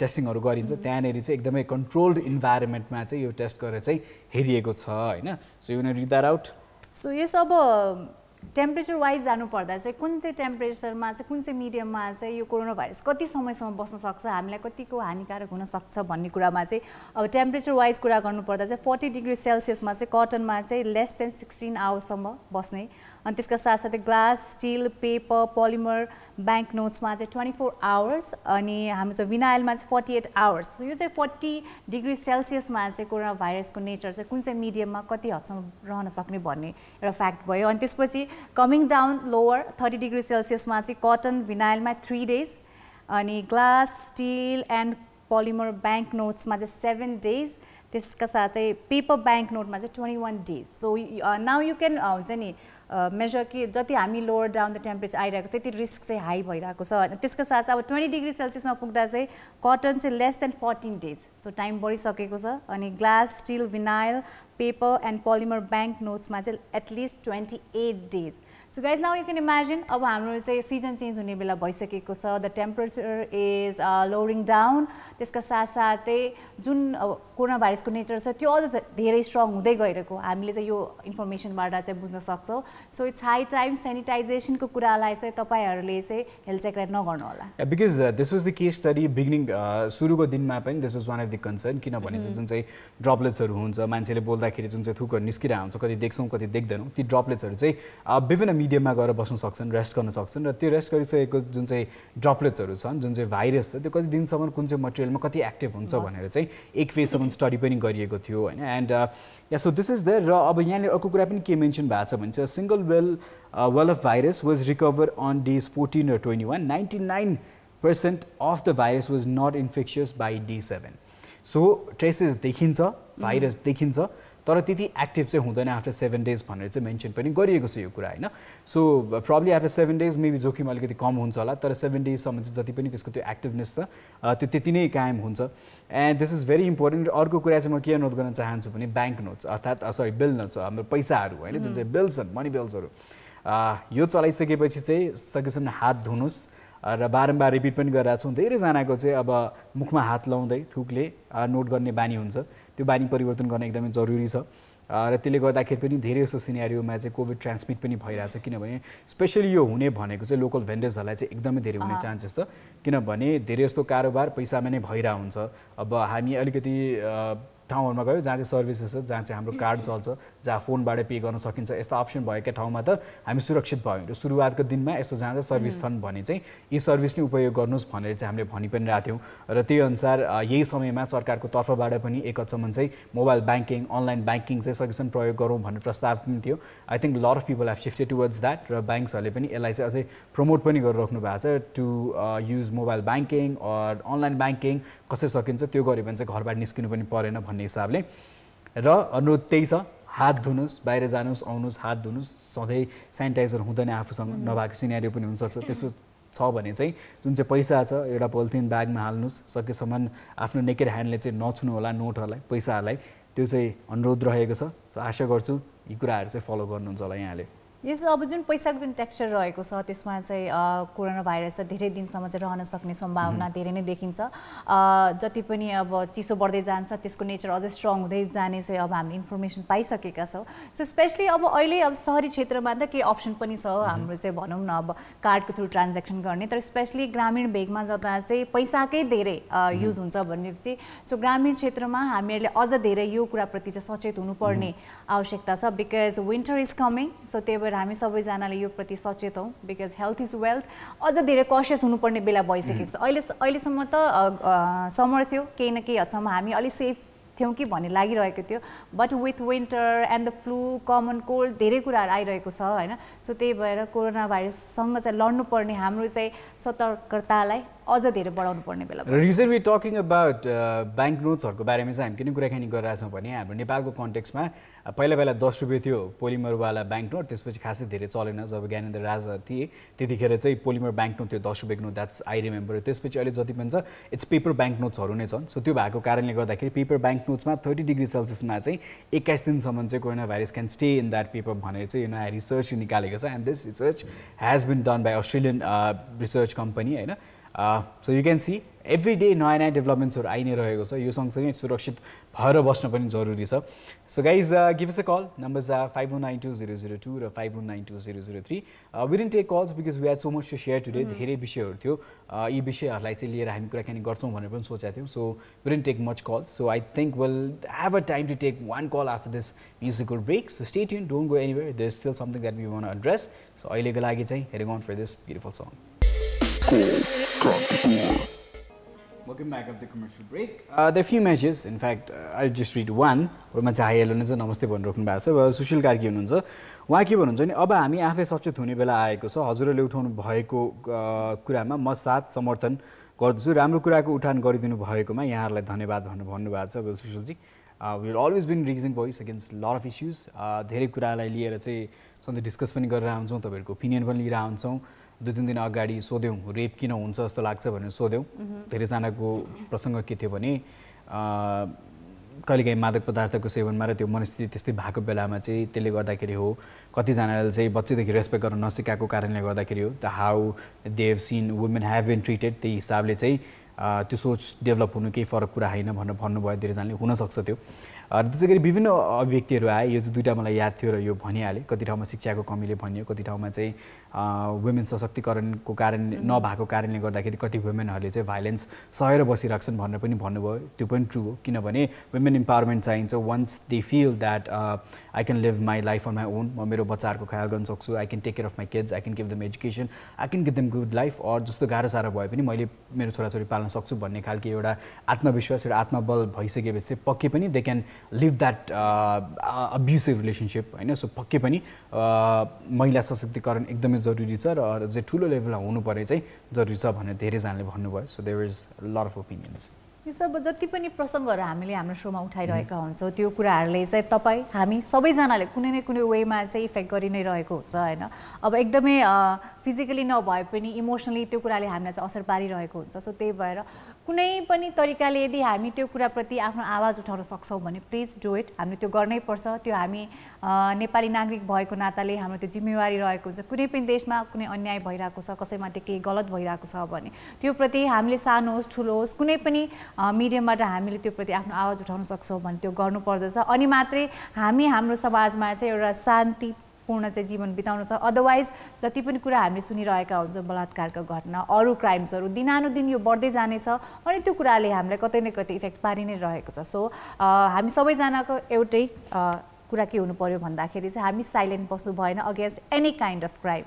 Speaker 1: टेस्टिङहरू गरिन्छ त्यहाँनिर चाहिँ एकदमै कन्ट्रोल्ड इन्भाइरोमेन्टमा चाहिँ यो टेस्ट गरेर चाहिँ हेरिएको छ होइन। So you read that out.
Speaker 2: So yes अब टेम्परेचर वाइज जानुपर्दा चाहिँ कुन चाहिँ टेम्परेचरमा चाहिँ कुन चाहिँ मिडियममा चाहिँ यो कोरोना भाइरस कति समयसम्म बस्न सक्छ, हामीलाई कतिको हानिकारक हुन सक्छ भन्ने कुरामा चाहिँ अब टेम्परेचर वाइज कुरा गर्नुपर्दा चाहिँ 40 डिग्री सेल्सियसमा चाहिँ कटनमा चाहिँ लेस देन 16 आवर्ससम्म बस्ने, अनि त्यसका साथसाथै glass, steel, paper, polymer, bank नोट्समा चाहिँ 24 आवर्स, अनि हाम्रो चाहिँ विनाइलमा चाहिँ 48 आवर्स। यो चाहिँ 40 डिग्री सेल्सियसमा चाहिँ कोरोना भाइरसको नेचर चाहिँ कुन चाहिँ मिडियममा कति हदसम्म रहन सक्ने भन्ने एउटा फ्याक्ट भयो। अनि त्यसपछि कमिङ डाउन लोवर 30 डिग्री सेल्सियसमा चाहिँ कटन, विनाइलमा 3 डेज, अनि glass, steel and polymer bank नोट्समा चाहिँ 7 डेज, त्यसका साथै पेपर ब्याङ्क नोटमा चाहिँ 21 days. So now you can हुन्छ नि मेजर कि जति हामी लोवर डाउन द टेम्परेचर आइरहेको त्यति रिस्क चाहिँ हाई भइरहेको छ। अनि त्यसका साथ अब 20 डिग्री सेल्सियसमा पुग्दा चाहिँ कटन चाहिँ less than 14 days, so time बढिसकेको छ। अनि glass, steel, vinyl, paper and polymer bank नोट्समा चाहिँ at least 28 days. So guys now you can imagine अब हाम्रो चाहिँ सिजन चेन्ज हुने बेला भइसकेको छ, the temperature is lowering down, त्यसका साथसाथै जुन कोरोना भाइरसको नेचर छ त्यो अझ धेरै स्ट्रङ हुँदै गइरहेको हामीले चाहिँ यो इन्फर्मेसनबाट चाहिँ बुझ्न सक्छौँ। सो इट्स हाई टाइम सेनिटाइजेसनको कुरालाई चाहिँ तपाईँहरूले चाहिँ हेलचेक्राइ नगर्नु होला
Speaker 1: because this was the case study beginning सुरुको दिनमा पनि this was one of the concern किनभने जुन चाहिँ ड्रपलेट्सहरू हुन्छ मान्छेले बोल्दाखेरि जुन चाहिँ थुकहरू निस्किरहेको हुन्छ कति देख्छौँ कति देख्दैनौँ ती ड्रपलेट्सहरू चाहिँ विभिन्न मिडियममा गएर बस्न सक्छन् रेस्ट गर्न सक्छन् र त्यो रेस्ट गरिसकेको जुन चाहिँ ड्रपलेट्सहरू छन् जुन चाहिँ भाइरस छ त्यो कति दिनसम्म कुन चाहिँ मटेरियलमा कति एक्टिभ हुन्छ भनेर चाहिँ एक फेजसम्म स्टडी पनि गरिएको थियो होइन and yeah so this is there र अब यहाँनिर अर्को कुरा पनि के मेन्सन भएको छ भने चाहिँ single well of virus was recovered on days 14 or 21. 99% of the virus was not infectious by day 7. So traces देखिन्छ भाइरस देखिन्छ तर त्यति एक्टिभ चाहिँ हुँदैन आफ्टर 7 days भनेर चाहिँ मेन्सन पनि गरिएको छ यो कुरा होइन so probably after 7 days maybe जोखिम अलिकति कम हुन्छ होला तर 7 daysसम्म चाहिँ जति पनि त्यसको त्यो एक्टिभनेस छ त्यो त्यति नै कायम हुन्छ and this is very important अर्को कुरा चाहिँ म के नोट गर्न चाहन्छु भने ब्याङ्क नोट्स अर्थात् सरी बिल नोट्स हाम्रो पैसाहरू होइन जुन चाहिँ बिल्स छन् मनी बिल्सहरू यो चलाइसकेपछि चाहिँ सकेसम्म हात धुनुहोस् र बारम्बार रिपिट पनि गरिरहेको छौँ धेरैजनाको चाहिँ अब मुखमा हात लाउँदै थुकले नोट गर्ने बानी हुन्छ त्यो बानी परिवर्तन गर्न एकदमै जरुरी छ र त्यसले गर्दाखेरि पनि धेरै जस्तो सिनेरियोमा चाहिँ कोभिड ट्रान्समिट पनि भइरहेछ किनभने स्पेसली यो हुने भनेको चाहिँ लोकल भेन्डर्सहरूलाई चाहिँ एकदमै धेरै हुने चान्सेस छ किनभने धेरै जस्तो कारोबार पैसामा नै भइरहेको हुन्छ अब हामी अलिकति ठाउँहरूमा गयो जहाँ चाहिँ सर्भिसेस छ जहाँ चाहिँ हाम्रो कार्ड चल्छ जहाँ फोनबाट पे गर्न सकिन्छ यस्तो अप्सन भएका ठाउँमा त हामी सुरक्षित भयौँ र सुरुवातको दिनमा यस्तो जहाँ चाहिँ सर्भिस छन् भने चाहिँ यी सर्भिस नै उपयोग गर्नुहोस् भनेर चाहिँ हामीले भनि पनि रहेको थियौँ र त्यही अनुसार यही समयमा सरकारको तर्फबाट पनि एक हदसम्म चाहिँ मोबाइल ब्याङ्किङ अनलाइन ब्याङ्किङ चाहिँ सकेसम्म प्रयोग गरौँ भन्ने प्रस्ताव पनि थियो I think lot of people have shifted towards that र ब्याङ्क्सहरूले पनि यसलाई चाहिँ अझै प्रमोट पनि गरिराख्नु भएको छ to use mobile banking or online banking कसरी सकिन्छ त्यो गऱ्यो भने चाहिँ घरबाट निस्किनु पनि परेन भन्ने हिसाबले र अनुरोध त्यही छ हात धुनुहोस् बाहिर जानुहोस् आउनुहोस् हात धुनुहोस् सधैँ सेनिटाइजर हुँदैन आफूसँग नभएको सिनेरियो पनि हुनसक्छ त्यस्तो छ भने चाहिँ जुन चाहिँ पैसा छ एउटा पोलिथिन ब्यागमा हाल्नुहोस् सकेसम्म आफ्नो नेकेड ह्यान्डले चाहिँ नछुनु होला नोटहरूलाई पैसाहरूलाई त्यो चाहिँ अनुरोध रहेको छ सो आशा गर्छु यी कुराहरू चाहिँ फलो गर्नुहुन्छ होला यहाँले
Speaker 2: यसो अब जुन पैसाको जुन टेक्सचर रहेको छ त्यसमा चाहिँ कोरोना भाइरस चाहिँ धेरै दिनसम्म चाहिँ रहन सक्ने सम्भावना धेरै नै देखिन्छ जति पनि अब चिसो बढ्दै जान्छ त्यसको नेचर अझै स्ट्रङ हुँदै जाने चाहिँ अब हामीले इन्फर्मेसन पाइसकेका छौँ सो स्पेसली अब अहिले अब सहरी क्षेत्रमा त केही अप्सन पनि छ हाम्रो चाहिँ भनौँ न अब कार्डको थ्रु ट्रान्ज्याक्सन गर्ने तर स्पेसली ग्रामीण भेगमा जता चाहिँ पैसाकै धेरै युज हुन्छ भनेपछि सो ग्रामीण क्षेत्रमा हामीहरूले अझ धेरै यो कुराप्रति चाहिँ सचेत हुनुपर्ने आवश्यकता छ because winter is coming so त्यही भएर हामी सबैजनाले यो प्रति सचेत हौँ बिकज हेल्थ इज वेल्थ अझ धेरै कसियस हुनुपर्ने बेला भइसकेको छ अहिलेसम्म त समर थियो केही न केही हदसम्म हामी अलिक सेफ थियौँ कि भन्ने लागिरहेको थियो but with winter and the flu common cold धेरै कुराहरू आइरहेको छ होइन सो त्यही भएर कोरोना भाइरससँग चाहिँ लड्नुपर्ने हाम्रो चाहिँ सतर्कतालाई अझ धेरै बढाउनु पर्ने बेला
Speaker 1: reason we talking about bank नोट्सहरूको बारेमा चाहिँ हामी किन कुराकानी गरिरहेछौँ भने हाम्रो नेपालको कन्टेक्समा पहिला 10 रुपियाँ थियो पोलिमरवाला ब्याङ्क नोट त्यसपछि खासै धेरै चलेन जब ज्ञानेन्द्र राजा थिए त्यतिखेर चाहिँ पोलिमर ब्याङ्क नोट थियो 10 रुपियाँको नोट द्याट्स आई रिमेम्बर त्यसपछि अहिले जति पनि छ इट्स पेपर ब्याङ्क नोट्सहरू नै छन् सो त्यो भएको कारणले गर्दाखेरि पेपर ब्याङ्क नोट्समा 30 डिग्री सेल्सियसमा चाहिँ 21 दिनसम्म चाहिँ corona virus can stay in that paper भनेर चाहिँ नयाँ रिसर्च निकालेको छ and this research has been done by Australian research company होइन so you can see every day नयाँ डेभलपमेन्ट्सहरू आइ नै रहेको छ यो सँगसँगै सुरक्षित भएर बस्न पनि जरुरी छ so guys give us a call numbers 51920002 र 51920003 we didn't take calls because we had so much to share today धेरै विषयहरू थियो यी विषयहरूलाई चाहिँ लिएर हामी कुराकानी गर्छौँ भनेर पनि सोचेका थियौँ so we didn't take much calls so I think will have a time to take one call after this musical break so stay tune don't go anywhere there is still something that we want to address so अहिलेको लागि चाहिँ हेरिङ on for this beautiful song Welcome back after the commercial break. There are few messages. In fact, I'll just read one. Verma चाहिँ hi hello चाहिँ नमस्ते भनिराख्नु भएको छ सुशील कार्की हुनुहुन्छ उहाँ के भन्नुहुन्छ भने अब हामी आफै सचेत हुने बेला आएको छ हजुरहरूले उठाउनु भएको कुरामा म साथ समर्थन गर्दछु राम्रो कुराको उठान गरिदिनु भएकोमा यहाँहरूलाई धन्यवाद भनेर भन्नुभएको छ well Sushilji we will always been raising voice against lot of issues धेरै कुरालाई लिएर चाहिँ सधैँ डिस्कस पनि गरेर आउँछौँ तपाईँहरूको ओपिनियन पनि लिएर आउँछौँ 2-3 दिन अगाडि सोध्यौँ रेप किन हुन्छ जस्तो लाग्छ भनेर सोध्यौँ धेरैजनाको प्रसङ्ग के थियो भने कहिलेकाहीँ मादक पदार्थको सेवनमा र त्यो मनस्थिति त्यस्तै भएको बेलामा चाहिँ त्यसले गर्दाखेरि हो कतिजनाले चाहिँ बच्चैदेखि रेस्पेक्ट गर्न नसिकाएको कारणले गर्दाखेरि हो the how they have seen women have been treated त्यही हिसाबले चाहिँ त्यो सोच डेभलप हुनु केही फरक कुरा होइन भनेर भन्नुभयो धेरैजनाले हुनसक्छ त्यो त्यसै गरी विभिन्न अभिव्यक्तिहरू आए, यो चाहिँ दुईवटा मलाई याद थियो र यो भनिहालेँ। कति ठाउँमा शिक्षाको कमीले भनियो, कति ठाउँमा चाहिँ वुमेन सशक्तिकरणको कारण नभएको कारणले गर्दाखेरि कति वुमेनहरूले चाहिँ भाइलेन्स सहेर बसिरहेछन् भनेर पनि भन्नुभयो। त्यो पनि ट्रु हो, किनभने वुमेन इम्पावरमेन्ट चाहिन्छ। Once they feel that I can live my life on my own, म मेरो बच्चाहरूको ख्याल गर्न सक्छु, I can take care of my kids, I can give them education, I can give them good life, और जस्तो गाह्रो साह्रो भए पनि मैले मेरो छोराछोरी पाल्न सक्छु भन्ने खालको एउटा आत्मविश्वास, एउटा आत्मबल भइसकेपछि चाहिँ पक्कै पनि they can leave that abusive relationship होइन। सो पक्कै पनि महिला सशक्तिकरण एकदमै जरुरी छ र चाहिँ ठुलो लेभलमा हुनुपर्ने चाहिँ जरुरी छ भनेर धेरैजनाले भन्नुभयो। So there is lot of opinions.
Speaker 2: यो सब जति पनि प्रसङ्गहरू हामीले हाम्रो सोमा उठाइरहेका हुन्छौँ त्यो कुराहरूले चाहिँ तपाईँ हामी सबैजनाले कुनै न कुनै वेमा चाहिँ इफेक्ट गरि नै रहेको हुन्छ होइन। अब एकदमै फिजिकली नभए पनि इमोसनली त्यो कुराले हामीलाई चाहिँ असर पारिरहेको हुन्छ। सो त्यही भएर कुनै पनि तरिकाले यदि हामी त्यो कुराप्रति आफ्नो आवाज उठाउन सक्छौँ भने प्लिज डु इट। हामीले त्यो गर्नै पर्छ। त्यो हामी नेपाली नागरिक भएको नाताले हाम्रो त्यो जिम्मेवारी रहेको हुन्छ। कुनै पनि देशमा कुनै अन्याय भइरहेको छ, कसैमाथि केही गलत भइरहेको छ भने त्यो प्रति हामीले सानो होस् ठुलो होस् कुनै पनि मिडियमबाट हामीले त्यो प्रति आफ्नो आवाज उठाउन सक्छौँ भने त्यो गर्नुपर्दछ। अनि मात्रै हामी हाम्रो समाजमा चाहिँ एउटा शान्तिपूर्ण चाहिँ जीवन बिताउन सक्छ। अदरवाइज जति पनि कुरा हामीले सुनिरहेका हुन्छौँ, बलात्कारका घटना, अरू क्राइम्सहरू दिनानुदिन यो बढ्दै जानेछ अनि त्यो कुराले हामीलाई कतै न कतै इफेक्ट पारि नै रहेको छ। सो हामी सबैजनाको एउटै कुरा के हुनु पर्यो भन्दाखेरि चाहिँ हामी साइलेन्ट बस्नु भएन against any kind of crime.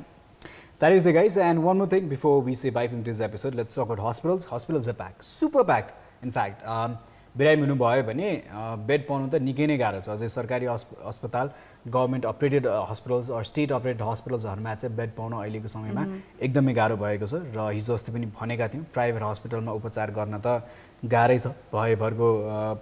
Speaker 1: That is the guys, and one more thing before we say bye from this episode, let's talk about hospitals. Hospitals are packed, super packed. In fact, बिरामी हुनुभयो भने bed पाउनु त निकै नै गाह्रो छ। अझै सरकारी अस्पताल, government operated hospitals or state operated हस्पिटल्सहरूमा चाहिँ बेड पाउन अहिलेको समयमा एकदमै गाह्रो भएको छ। र हिजो अस्ति पनि भनेका थियौँ प्राइभेट हस्पिटलमा उपचार गर्न त गाह्रै छ। भएभरको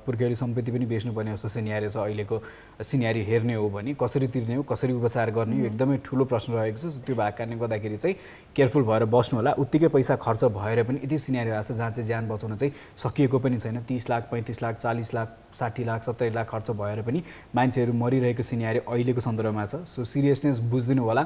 Speaker 1: पुर्खेली सम्पत्ति पनि बेच्नुपर्ने जस्तो सिनेरियो छ। अहिलेको सिनेरियो हेर्ने हो भने कसरी तिर्ने हो, कसरी उपचार गर्ने, यो एकदमै ठुलो प्रश्न रहेको छ। त्यो भएको कारणले गर्दाखेरि चाहिँ केयरफुल भएर बस्नु होला। उत्तिकै पैसा खर्च भएर पनि यति सिनेरियो आएको छ जहाँ चाहिँ ज्यान बचाउन चाहिँ सकिएको पनि छैन। 30 लाख, 35 लाख, 40 लाख, 60 लाख, 70 लाख खर्च भएर पनि मान्छेहरू मरिरहेको सिनेरियो अहिलेको सन्दर्भमा छ। सो सिरियसनेस बुझिदिनु होला,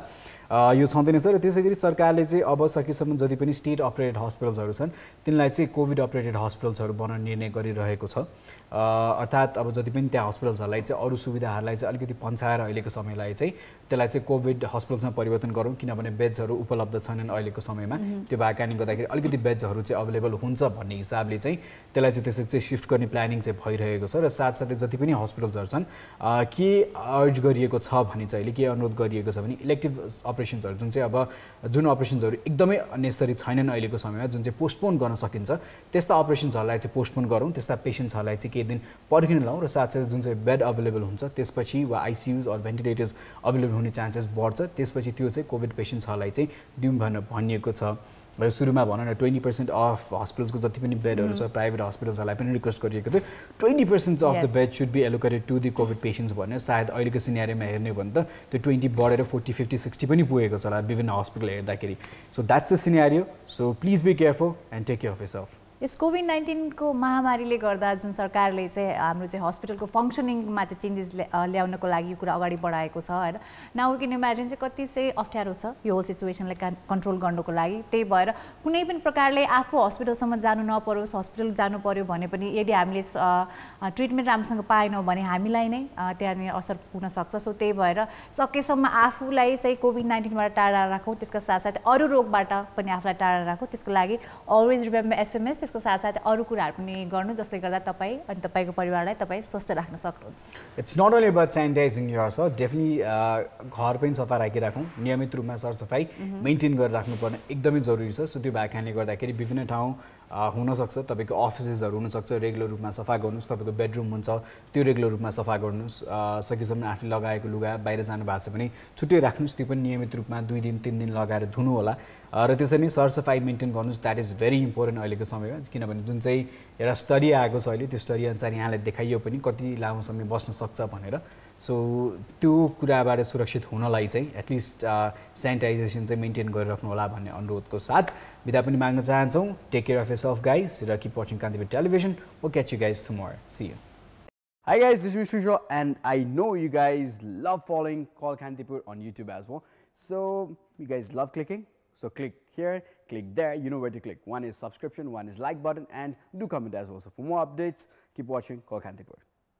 Speaker 1: यो छँदैन छ। र त्यसै गरी सरकारले चाहिँ अब सकेसम्म जति पनि स्टेट अपरेटेड हस्पिटल्सहरू छन् तिनलाई चाहिँ कोभिड अपरेटेड हस्पिटल्सहरू बनाउने निर्णय गरिरहेको छ। अर्थात् अब जति पनि त्यहाँ हस्पिटल्सहरूलाई चाहिँ अरू सुविधाहरूलाई चाहिँ अलिकति पन्छाएर अहिलेको समयलाई चाहिँ त्यसलाई चाहिँ कोभिड हस्पिटल्समा परिवर्तन गरौँ, किनभने बेड्सहरू उपलब्ध छैनन् अहिलेको समयमा। त्यो भएको कारणले गर्दाखेरि अलिकति बेड्सहरू चाहिँ अभाइलेबल हुन्छ भन्ने हिसाबले चाहिँ त्यसलाई चाहिँ त्यसरी चाहिँ शिफ्ट गर्ने प्लानिङ चाहिँ भइरहेको छ। र साथसाथै जति पनि हस्पिटल्सहरू छन् के अर्ज गरिएको छ भने चाहिँ अहिले के अनुरोध गरिएको छ भने इलेक्टिभ अपरेसन्सहरू जुन चाहिँ अब जुन अपरेसन्सहरू एकदमै अनेसरी छैनन् अहिलेको समयमा, जुन चाहिँ पोस्टपोन गर्न सकिन्छ त्यस्ता अपरेसन्सहरूलाई चाहिँ पोस्टपोन गरौँ, त्यस्ता पेसेन्ट्सहरूलाई चाहिँ केही दिन पर्खिन लाउँ। र साथसाथै जुन चाहिँ बेड अभाइलेबल हुन्छ त्यसपछि वा आइसियुज अर भेन्टिलेटर्स अभाइलेबल हुने चान्सेस बढ्छ, त्यसपछि त्यो चाहिँ कोभिड पेसेन्ट्सहरूलाई चाहिँ दिउँ भनेर भनिएको छ। र सुरुमा भनौँ न 20% अफ हस्पिटल्सको जति पनि बेडहरू छ प्राइभेट हस्पिटल्सहरूलाई पनि रिक्वेस्ट गरिएको थियो 20% of the bed should be allocated to the covid patients भनेर। सायद अहिलेको सिनेरियोमा हेर्ने हो भने त त्यो 20 बढेर 40, 50, 60 पनि पुगेको छ होला विभिन्न हस्पिटल हेर्दाखेरि। So that's the scenario. So please be careful and take care of yourself.
Speaker 2: यस कोभिड-19 को महामारीले गर्दा जुन सरकारले चाहिँ हाम्रो चाहिँ हस्पिटलको फङ्सनिङमा चाहिँ चेन्जेस ल्याउनको लागि कुरा अगाडि बढाएको छ हैन। नाउ वी क्यान इमेजिन चाहिँ कति चाहिँ अप्ठ्यारो छ यो होल सिचुएसनलाई कन्ट्रोल गर्नको लागि। त्यही भएर कुनै पनि प्रकारले आफू हस्पिटलसम्म जानु नपरोस्, हस्पिटल जानु पर्यो भने पनि यदि हामीले ट्रिटमेन्ट राम्रोसँग पाएनौँ भने हामीलाई नै त्यहाँनिर असर पुग्न सक्छ। सो त्यही भएर सकेसम्म आफूलाई चाहिँ कोभिड-19बाट टाढा राखौँ, त्यसका साथसाथै अरू रोगबाट पनि आफूलाई टाढा राखौँ। त्यसको लागि अलवेज रिमेम्बर SMS, त्यसको साथसाथै अरू कुराहरू पनि गर्नु जसले गर्दा तपाईँ अनि तपाईँको परिवारलाई तपाईँ स्वस्थ राख्न सक्नुहुन्छ।
Speaker 1: It's not only about sanitising yourself, definitely घर पनि सफा राखिराखौँ, नियमित रूपमा सरसफाइ मेन्टेन गरेर राख्नुपर्ने एकदमै जरुरी छ। सो त्यो भएको कारणले गर्दाखेरि विभिन्न ठाउँ हुनसक्छ, तपाईँको अफिसेसहरू हुनसक्छ रेगुलर रूपमा सफा गर्नुहोस्, तपाईँको बेडरुम हुन्छ त्यो रेगुलर रूपमा सफा गर्नुहोस्, सकेसम्म आफूले लगाएको लुगा बाहिर जानु भएको छ भने छुट्टै राख्नुहोस्, त्यो पनि नियमित रूपमा 2 दिन 3 दिन लगाएर धुनु होला। र त्यसरी नै सरसफाइ मेन्टेन गर्नुहोस्, द्याट इज भेरी इम्पोर्टेन्ट अहिलेको समयमा। किनभने जुन चाहिँ एउटा स्टडी आएको छ अहिले, त्यो स्टडी अनुसार यहाँलाई देखाइयो पनि कति लामो समय बस्न सक्छ भनेर। सो त्यो कुराबाट सुरक्षित हुनलाई चाहिँ एटलिस्ट सेनिटाइजेसन चाहिँ मेन्टेन गरिराख्नु होला भन्ने अनुरोधको साथ बिदा पनि माग्न चाहन्छौँ। Take care of yourself guys र keep watching Kantipur television. Will catch you guys tomorrow. See you. Hi guys, this is Shujo and I know you guys love following Call Kantipur on YouTube as well. So you guys love clicking. So click here, click there, you know where to click. One is subscription, one is like button, and do comment as well. So for more updates, keep watching Call Kantipur.